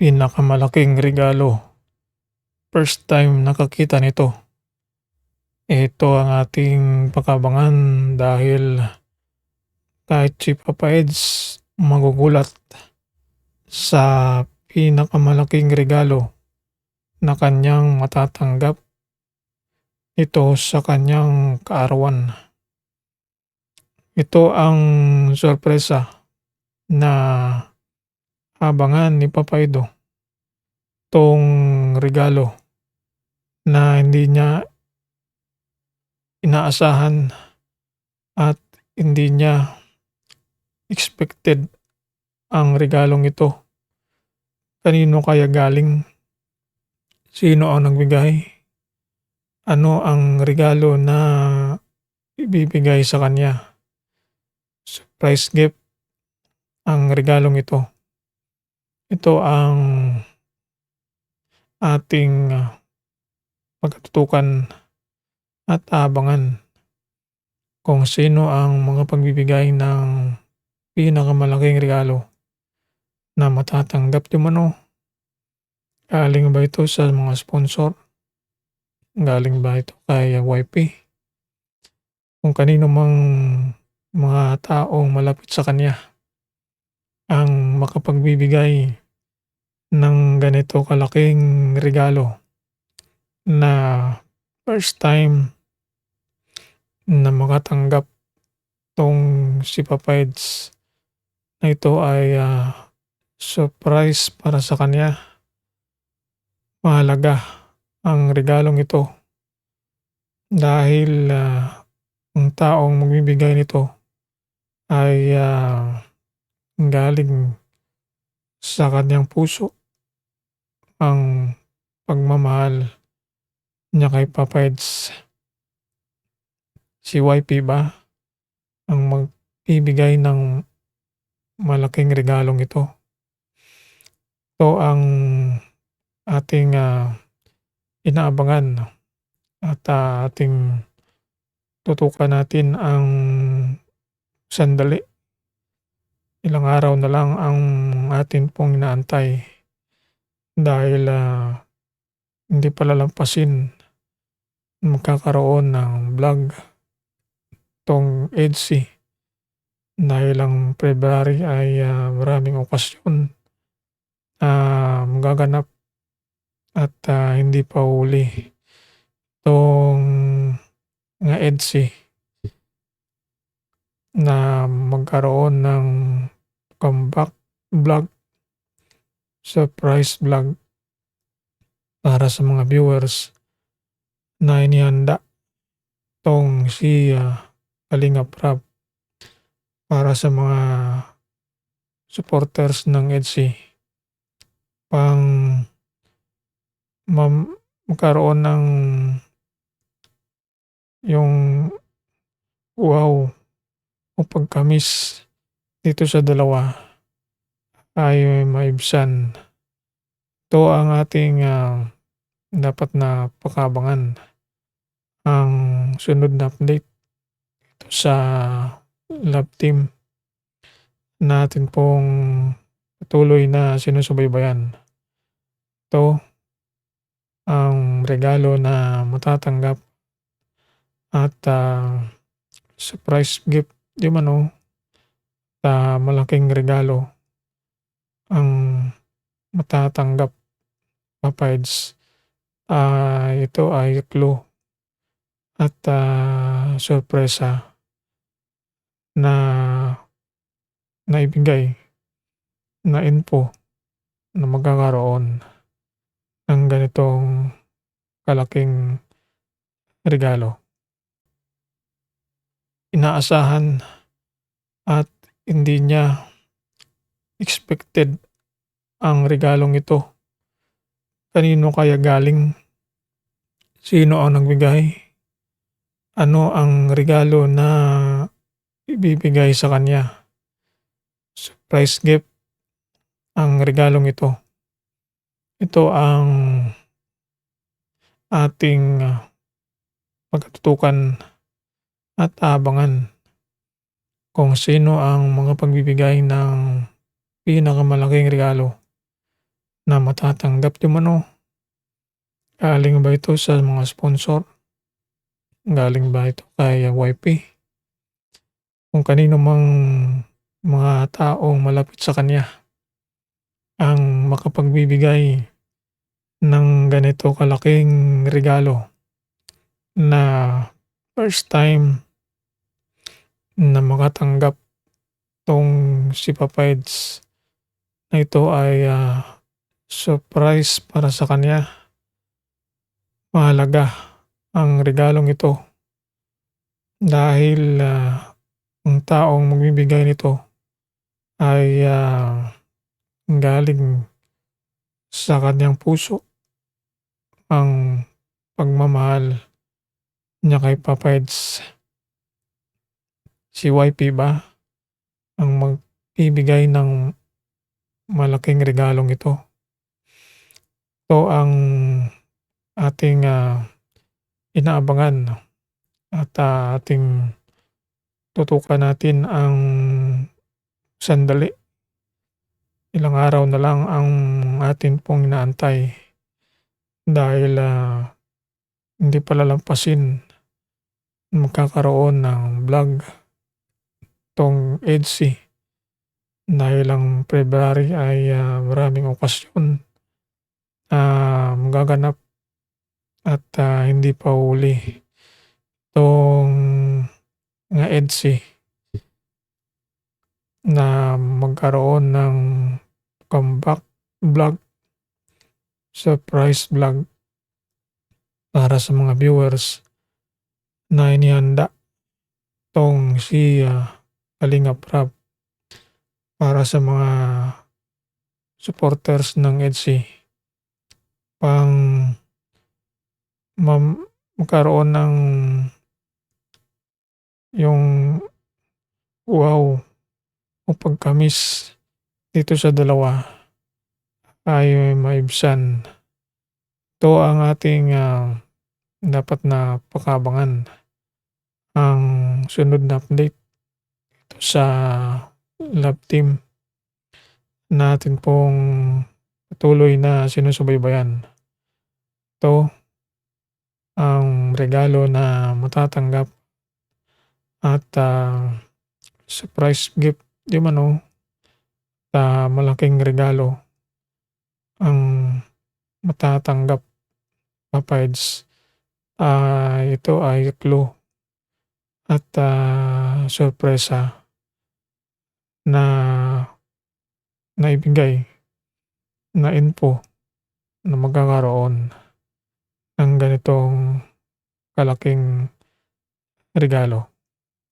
Pinakamalaking regalo. First time nakakita nito. Ito ang ating pakabangan dahil kahit si Papa Eds magugulat sa pinakamalaking regalo na kanyang matatanggap ito sa kanyang kaarawan. Ito ang sorpresa na abangan ni Papa Edo. Itong regalo na hindi niya inaasahan at hindi niya expected ang regalong ito. Kanino kaya galing? Sino ang nagbigay? Ano ang regalo na ibibigay sa kanya? Surprise gift ang regalong ito. Ito ang ating pagkatutukan at abangan kung sino ang mga pagbibigay ng pinakamalaking regalo na matatanggap di umano. Galing ba ito sa mga sponsor? Galing ba ito kay YP? Kung kanino mang mga taong malapit sa kanya ang makapagbibigay ng ganito kalaking regalo na first time na makatanggap tong si Papa Eds na ito ay surprise para sa kanya. Mahalaga ang regalong ito dahil ang taong magbibigay nito ay galing sa kanyang puso ang pagmamahal niya kay Papa Eds. Si YP ba ang magbibigay ng malaking regalong ito? Ito ang ating inaabangan at ating tutukan natin ang sandali. Ilang araw na lang ang atin pong inaantay dahil hindi pa lalampasin magkakaroon ng vlog tong EDSI dahil ang February ay maraming okasyon magaganap at hindi pa huli itong nga EDSI na magkaroon ng comeback vlog, surprise vlog para sa mga viewers na inihanda tong si Kalingap Rab para sa mga supporters ng EDSI pang magkaroon ng yung wow o pagkamis dito sa dalawa ay maibsan. Ito ang ating dapat na pakabangan. Ang sunod na update ito sa love team natin pong patuloy na sinusubaybayan. Ito ang regalo na matatanggap at surprise gift di umano, malaking regalo ang matatanggap Papa Eds. Ito ay clue at sorpresa na naibigay na info na magkakaroon ng ganitong kalaking regalo. Inaasahan at hindi niya expected ang regalong ito. Kanino kaya galing? Sino ang nagbigay? Ano ang regalo na ibibigay sa kanya? Surprise gift ang regalong ito. Ito ang ating pagkatutukan at abangan kung sino ang mga pagbibigay ng pinakamalaking regalo na matatanggap di umano. Galing ba ito sa mga sponsor? Galing ba ito kay YP? Kung kanino mang mga taong malapit sa kanya ang makapagbibigay ng ganito kalaking regalo na first time na makatanggap 'tong si Papa Eds na ito ay, surprise para sa kanya. Mahalaga ang regalong ito dahil, ang taong magbibigay nito ay, galing sa kanyang puso ang pagmamahal niya kay Papa Eds. Si YP ba ang magbibigay ng malaking regalong ito. Ito ang ating, inaabangan at, ating tutukan natin ang sandali. Ilang araw na lang ang atin pong inaantay dahil, hindi pa lalampasin magkakaroon ng vlog 'tong EDSI dahil ang February ay, maraming okasyon magaganap at, hindi pa huli 'tong mga EDSI na magkaroon ng comeback vlog, surprise vlog para sa mga viewers na inihanda 'tong si, Kalingap Rap para sa mga supporters ng EDSI pang magkaroon ng yung wow o pagkamis dito sa dalawa ay maibsan. Ito ang ating, dapat na pag-abangan. Ang sunod na update dito sa love team natin pong patuloy na sinusubaybayan. Ito ang regalo na matatanggap at, surprise gift di umano, malaking regalo ang matatanggap, Papa Eds. Ito ay clue at, sorpresa na naibigay na info na magkakaroon ng ganitong kalaking regalo.